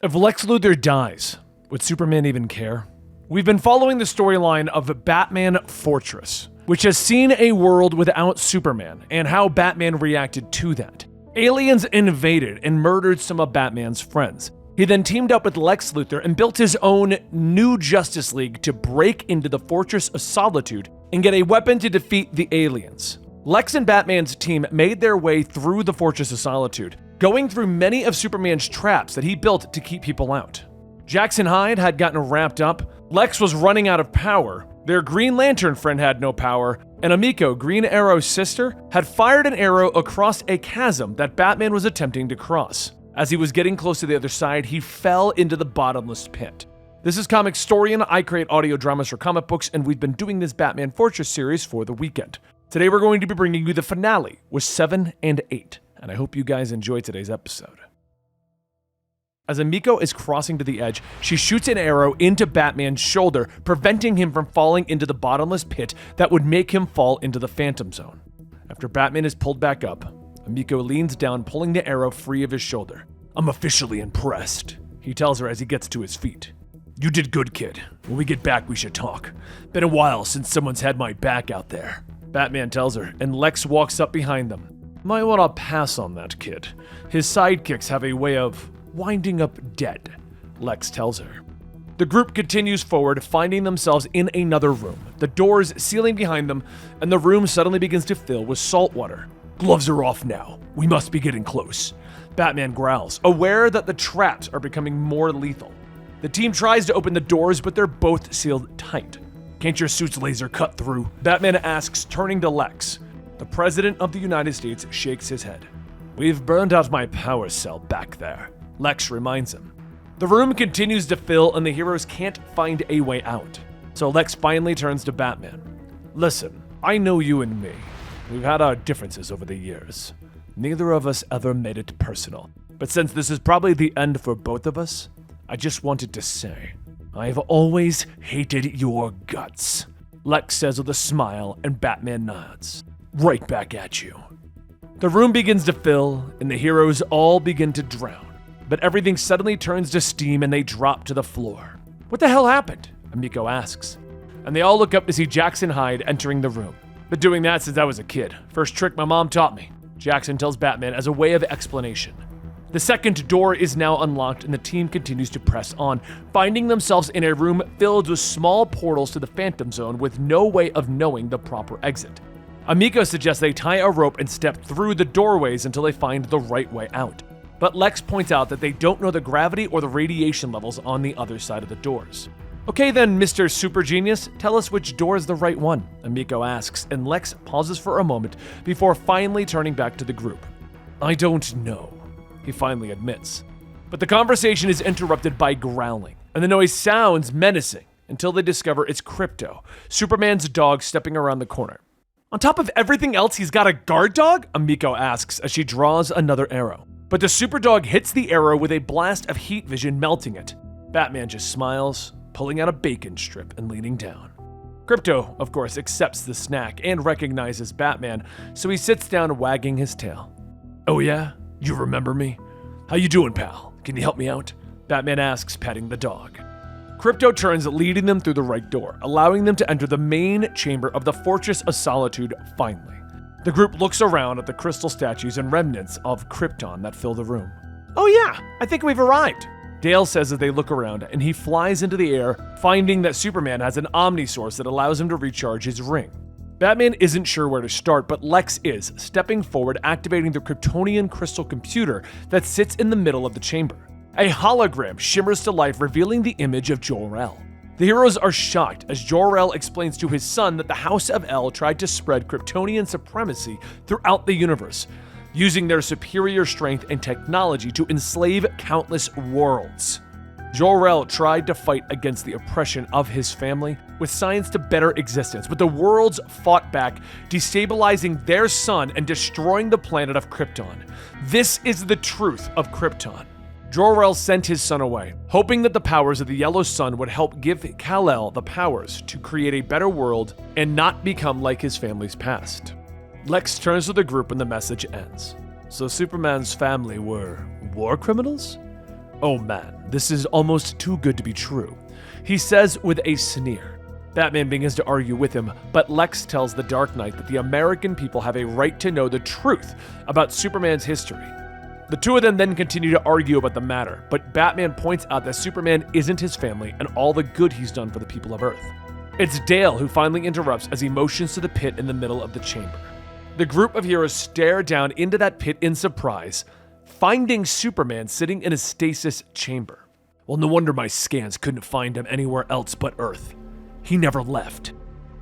If Lex Luthor dies, would Superman even care? We've been following the storyline of Batman Fortress, which has seen a world without Superman and how Batman reacted to that. Aliens invaded and murdered some of Batman's friends. He then teamed up with Lex Luthor and built his own new Justice League to break into the Fortress of Solitude and get a weapon to defeat the aliens. Lex and Batman's team made their way through the Fortress of Solitude, going through many of Superman's traps that he built to keep people out. Jackson Hyde had gotten wrapped up, Lex was running out of power, their Green Lantern friend had no power, and Amiko, Green Arrow's sister, had fired an arrow across a chasm that Batman was attempting to cross. As he was getting close to the other side, he fell into the bottomless pit. This is Comicstorian. I create audio dramas for comic books, and we've been doing this Batman Fortress series for the weekend. Today we're going to be bringing you the finale with 7 and 8. And I hope you guys enjoyed today's episode. As Amiko is crossing to the edge, she shoots an arrow into Batman's shoulder, preventing him from falling into the bottomless pit that would make him fall into the Phantom Zone. After Batman is pulled back up, Amiko leans down, pulling the arrow free of his shoulder. "I'm officially impressed," he tells her as he gets to his feet. "You did good, kid. When we get back, we should talk. Been a while since someone's had my back out there," Batman tells her, and Lex walks up behind them. "Might want to pass on that kid. His sidekicks have a way of winding up dead," Lex tells her. The group continues forward, finding themselves in another room, the doors sealing behind them, and the room suddenly begins to fill with salt water. "Gloves are off now. We must be getting close," Batman growls, aware that the traps are becoming more lethal. The team tries to open the doors, but they're both sealed tight. "Can't your suit's laser cut through?" Batman asks, turning to Lex. The President of the United States shakes his head. "We've burned out my power cell back there," Lex reminds him. The room continues to fill and the heroes can't find a way out. So Lex finally turns to Batman. "Listen, I know you and me. We've had our differences over the years. Neither of us ever made it personal. But since this is probably the end for both of us, I just wanted to say, I've always hated your guts," Lex says with a smile, and Batman nods. "Right back at you." The room begins to fill, and the heroes all begin to drown. But everything suddenly turns to steam and they drop to the floor. "What the hell happened?" Amiko asks. And they all look up to see Jackson Hyde entering the room. "Been doing that since I was a kid. First trick my mom taught me," Jackson tells Batman as a way of explanation. The second door is now unlocked and the team continues to press on, finding themselves in a room filled with small portals to the Phantom Zone with no way of knowing the proper exit. Amiko suggests they tie a rope and step through the doorways until they find the right way out. But Lex points out that they don't know the gravity or the radiation levels on the other side of the doors. "Okay then, Mr. Super Genius, tell us which door is the right one," Amiko asks, and Lex pauses for a moment before finally turning back to the group. "I don't know," he finally admits. But the conversation is interrupted by growling, and the noise sounds menacing until they discover it's Krypto, Superman's dog, stepping around the corner. "On top of everything else, he's got a guard dog?" Amiko asks as she draws another arrow. But the super dog hits the arrow with a blast of heat vision, melting it. Batman just smiles, pulling out a bacon strip and leaning down. Krypto, of course, accepts the snack and recognizes Batman, so he sits down wagging his tail. "Oh yeah? You remember me? How you doing, pal? Can you help me out?" Batman asks, petting the dog. Krypto turns, leading them through the right door, allowing them to enter the main chamber of the Fortress of Solitude finally. The group looks around at the crystal statues and remnants of Krypton that fill the room. "Oh yeah, I think we've arrived," Dale says as they look around, and he flies into the air, finding that Superman has an Omnisource that allows him to recharge his ring. Batman isn't sure where to start, but Lex is, stepping forward, activating the Kryptonian crystal computer that sits in the middle of the chamber. A hologram shimmers to life, revealing the image of Jor-El. The heroes are shocked as Jor-El explains to his son that the House of El tried to spread Kryptonian supremacy throughout the universe, using their superior strength and technology to enslave countless worlds. Jor-El tried to fight against the oppression of his family with science to better existence, but the worlds fought back, destabilizing their son and destroying the planet of Krypton. This is the truth of Krypton. Jor-El sent his son away, hoping that the powers of the Yellow Sun would help give Kal-El the powers to create a better world and not become like his family's past. Lex turns to the group and the message ends. "So Superman's family were war criminals? "Oh man, this is almost too good to be true," he says with a sneer. Batman begins to argue with him, but Lex tells the Dark Knight that the American people have a right to know the truth about Superman's history. The two of them then continue to argue about the matter, but Batman points out that Superman isn't his family and all the good he's done for the people of Earth. It's Dale who finally interrupts as he motions to the pit in the middle of the chamber. The group of heroes stare down into that pit in surprise, finding Superman sitting in a stasis chamber. Well, no wonder my scans couldn't find him anywhere else but Earth. He never left.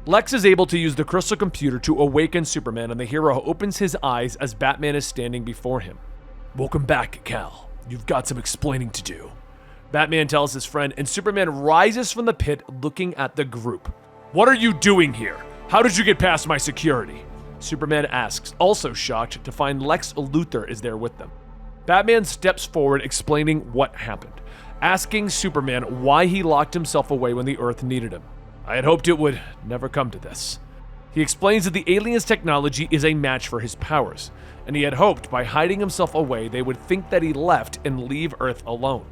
Lex is able to use the crystal computer to awaken Superman, and the hero opens his eyes as Batman is standing before him. "Welcome back, Cal. You've got some explaining to do," Batman tells his friend, and Superman rises from the pit looking at the group. "What are you doing here? How did you get past my security?" Superman asks, also shocked to find Lex Luthor is there with them. Batman steps forward explaining what happened, asking Superman why he locked himself away when the Earth needed him. "I had hoped it would never come to this." He explains that the aliens' technology is a match for his powers, and he had hoped by hiding himself away they would think that he left and leave Earth alone.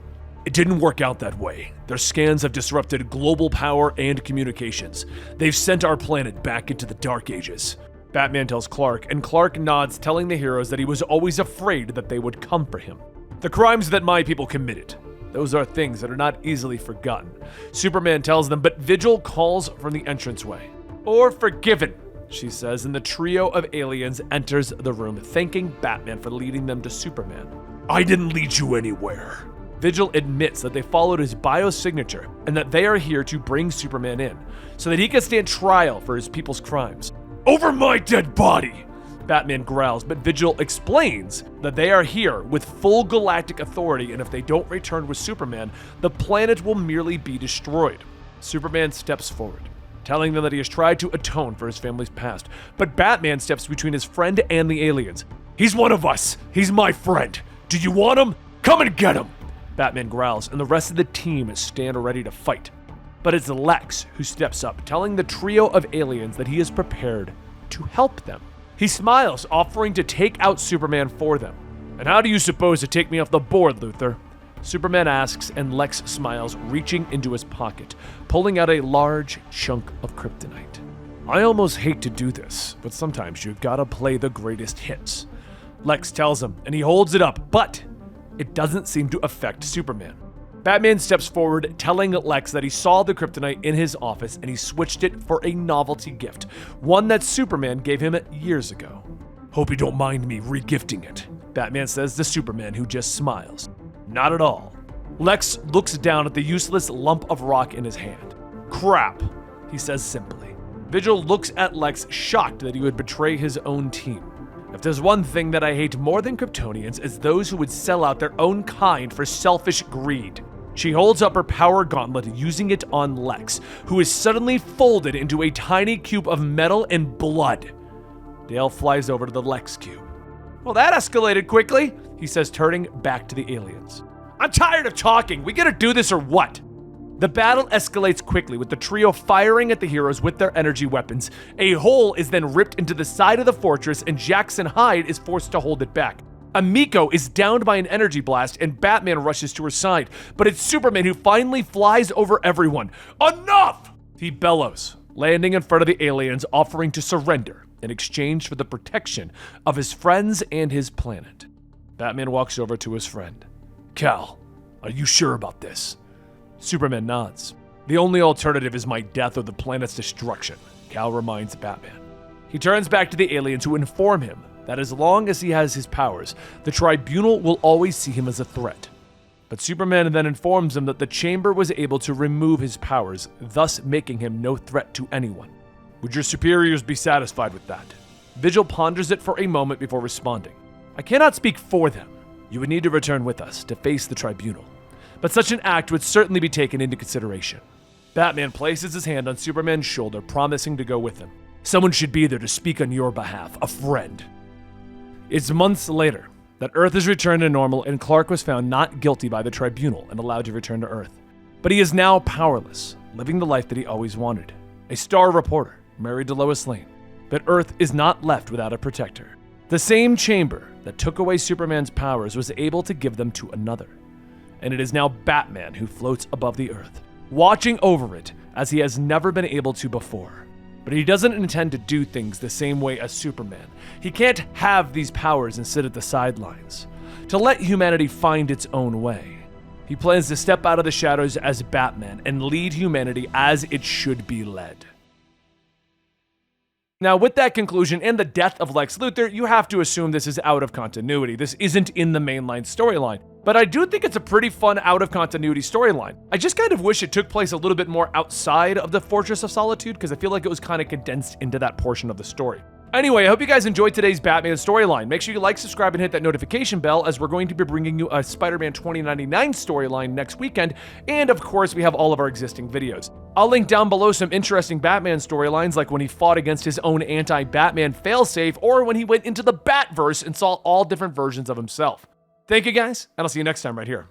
"It didn't work out that way. Their scans have disrupted global power and communications. They've sent our planet back into the Dark Ages," Batman tells Clark, and Clark nods, telling the heroes that he was always afraid that they would come for him. "The crimes that my people committed, those are things that are not easily forgotten," Superman tells them, but Vigil calls from the entranceway. "Or forgiven," she says, and the trio of aliens enters the room, thanking Batman for leading them to Superman. "I didn't lead you anywhere." Vigil admits that they followed his biosignature and that they are here to bring Superman in, so that he can stand trial for his people's crimes. "Over my dead body!" Batman growls, but Vigil explains that they are here with full galactic authority, and if they don't return with Superman, the planet will merely be destroyed. Superman steps forward, telling them that he has tried to atone for his family's past, but Batman steps between his friend and the aliens. "He's one of us! He's my friend! Do you want him? Come and get him!" Batman growls, and the rest of the team stand ready to fight. But it's Lex who steps up, telling the trio of aliens that he is prepared to help them. He smiles, offering to take out Superman for them. "And how do you suppose to take me off the board, Luthor?" Superman asks, and Lex smiles, reaching into his pocket, pulling out a large chunk of kryptonite. "I almost hate to do this, but sometimes you gotta play the greatest hits," Lex tells him, and he holds it up, but it doesn't seem to affect Superman. Batman steps forward, telling Lex that he saw the kryptonite in his office and he switched it for a novelty gift, one that Superman gave him years ago. "Hope you don't mind me regifting it," Batman says to Superman, who just smiles. "Not at all." Lex looks down at the useless lump of rock in his hand. "Crap," he says simply. Vigil looks at Lex, shocked that he would betray his own team. "If there's one thing that I hate more than Kryptonians, it's those who would sell out their own kind for selfish greed." She holds up her power gauntlet, using it on Lex, who is suddenly folded into a tiny cube of metal and blood. Dale flies over to the Lex cube. "Well, that escalated quickly," he says, turning back to the aliens. "I'm tired of talking. We gotta do this or what?" The battle escalates quickly, with the trio firing at the heroes with their energy weapons. A hole is then ripped into the side of the fortress, and Jackson Hyde is forced to hold it back. Amiko is downed by an energy blast, and Batman rushes to her side, but it's Superman who finally flies over everyone. "Enough!" he bellows, landing in front of the aliens, offering to surrender in exchange for the protection of his friends and his planet. Batman walks over to his friend. "Cal, are you sure about this?" Superman nods. "The only alternative is my death or the planet's destruction," Cal reminds Batman. He turns back to the aliens, who inform him that as long as he has his powers, the Tribunal will always see him as a threat. But Superman then informs him that the chamber was able to remove his powers, thus making him no threat to anyone. "Would your superiors be satisfied with that?" Vigil ponders it for a moment before responding. "I cannot speak for them. You would need to return with us to face the Tribunal, but such an act would certainly be taken into consideration." Batman places his hand on Superman's shoulder, promising to go with him. "Someone should be there to speak on your behalf, a friend." It's months later that Earth is returned to normal, and Clark was found not guilty by the Tribunal and allowed to return to Earth. But he is now powerless, living the life that he always wanted. A star reporter, married to Lois Lane. But Earth is not left without a protector. The same chamber that took away Superman's powers was able to give them to another. and it is now Batman who floats above the earth, watching over it as he has never been able to before. But he doesn't intend to do things the same way as Superman. He can't have these powers and sit at the sidelines. To let humanity find its own way, he plans to step out of the shadows as Batman and lead humanity as it should be led. Now, with that conclusion and the death of Lex Luthor, you have to assume this is out of continuity. This isn't in the mainline storyline. But I do think it's a pretty fun out-of-continuity storyline. I just kind of wish it took place a little bit more outside of the Fortress of Solitude, because I feel like it was kind of condensed into that portion of the story. Anyway, I hope you guys enjoyed today's Batman storyline. Make sure you like, subscribe, and hit that notification bell, as we're going to be bringing you a Spider-Man 2099 storyline next weekend, and of course, we have all of our existing videos. I'll link down below some interesting Batman storylines, like when he fought against his own anti-Batman failsafe, or when he went into the Batverse and saw all different versions of himself. Thank you guys, and I'll see you next time right here.